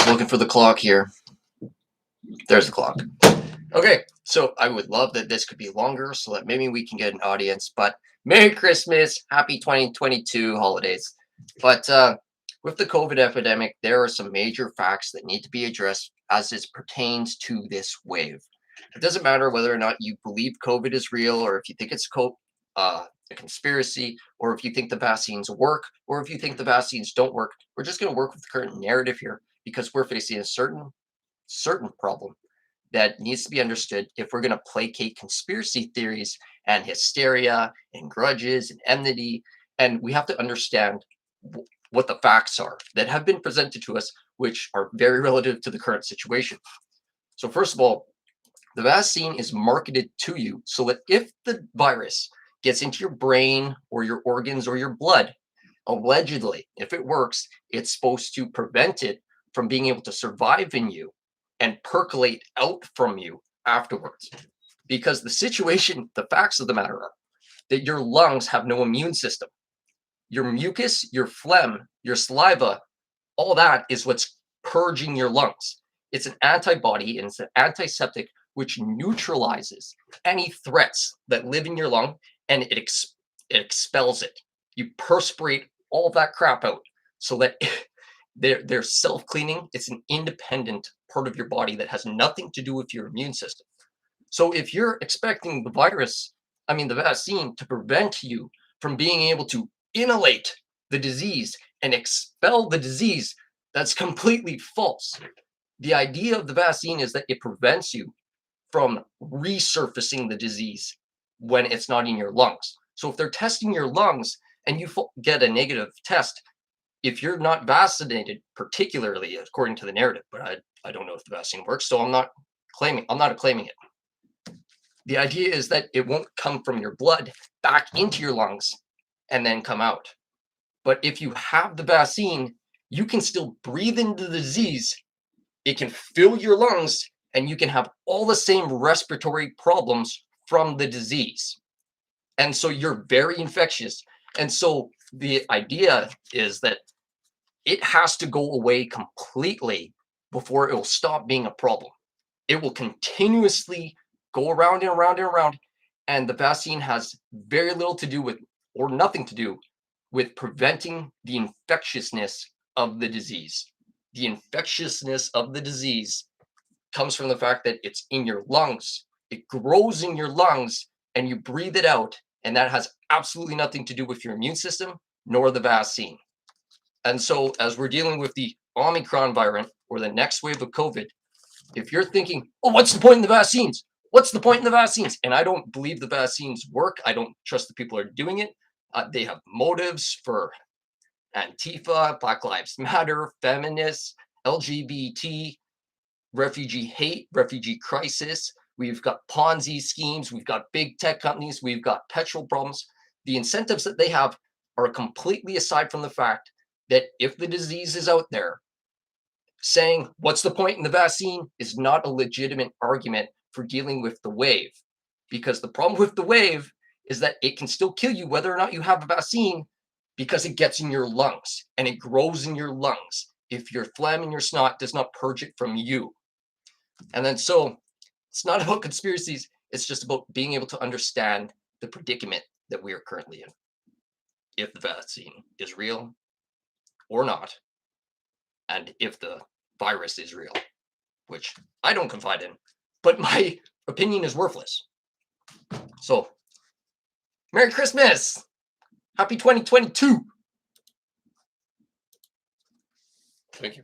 Looking for the clock here. There's the clock. Okay, so I would love that this could be longer so that maybe we can get an audience. But Merry Christmas, Happy 2022 holidays. But with the COVID epidemic, there are some major facts that need to be addressed as it pertains to this wave. It doesn't matter whether or not you believe COVID is real, or if you think it's a conspiracy, or if you think the vaccines work, or if you think the vaccines don't work. We're just going to work with the current narrative here because we're facing a certain problem that needs to be understood if we're going to placate conspiracy theories and hysteria and grudges and enmity. And we have to understand what the facts are that have been presented to us, which are very relative to the current situation. So, first of all, the vaccine is marketed to you so that if the virus gets into your brain or your organs or your blood, allegedly, if it works, it's supposed to prevent it from being able to survive in you and percolate out from you afterwards. Because the facts of the matter are that your lungs have no immune system. Your mucus, your phlegm, your saliva, all that is what's purging your lungs. It's an antibody and it's an antiseptic which neutralizes any threats that live in your lung, and it expels it. You perspirate all that crap out so that they're self-cleaning. It's an independent part of your body that has nothing to do with your immune system. So if you're expecting the vaccine to prevent you from being able to inhalate the disease and expel the disease, that's completely false. The idea of the vaccine is that it prevents you from resurfacing the disease when it's not in your lungs. So if they're testing your lungs and you get a negative test, if you're not vaccinated, particularly according to the narrative, but I don't know if the vaccine works, so I'm not claiming it. The idea is that it won't come from your blood back into your lungs and then come out. But if you have the vaccine, you can still breathe into the disease. It can fill your lungs and you can have all the same respiratory problems from the disease. And so you're very infectious. And so the idea is that it has to go away completely before it will stop being a problem. It will continuously go around and around and around. And the vaccine has very little to do with, or nothing to do with, preventing the infectiousness of the disease. The infectiousness of the disease comes from the fact that it's in your lungs. It grows in your lungs and you breathe it out. And that has absolutely nothing to do with your immune system nor the vaccine. And so as we're dealing with the Omicron variant or the next wave of COVID, if you're thinking, oh, what's the point in the vaccines? What's the point in the vaccines? And I don't believe the vaccines work. I don't trust the people who are doing it. They have motives for Antifa, Black Lives Matter, feminists, LGBT, refugee hate, refugee crisis. We've got Ponzi schemes. We've got big tech companies. We've got petrol problems. The incentives that they have are completely aside from the fact that if the disease is out there, saying what's the point in the vaccine is not a legitimate argument for dealing with the wave. Because the problem with the wave is that it can still kill you whether or not you have a vaccine, because it gets in your lungs and it grows in your lungs if your phlegm and your snot does not purge it from you. And then so it's not about conspiracies. It's just about being able to understand the predicament that we are currently in. If the vaccine is real or not, and if the virus is real, which I don't confide in, but my opinion is worthless. So, Merry Christmas! Happy 2022! Thank you.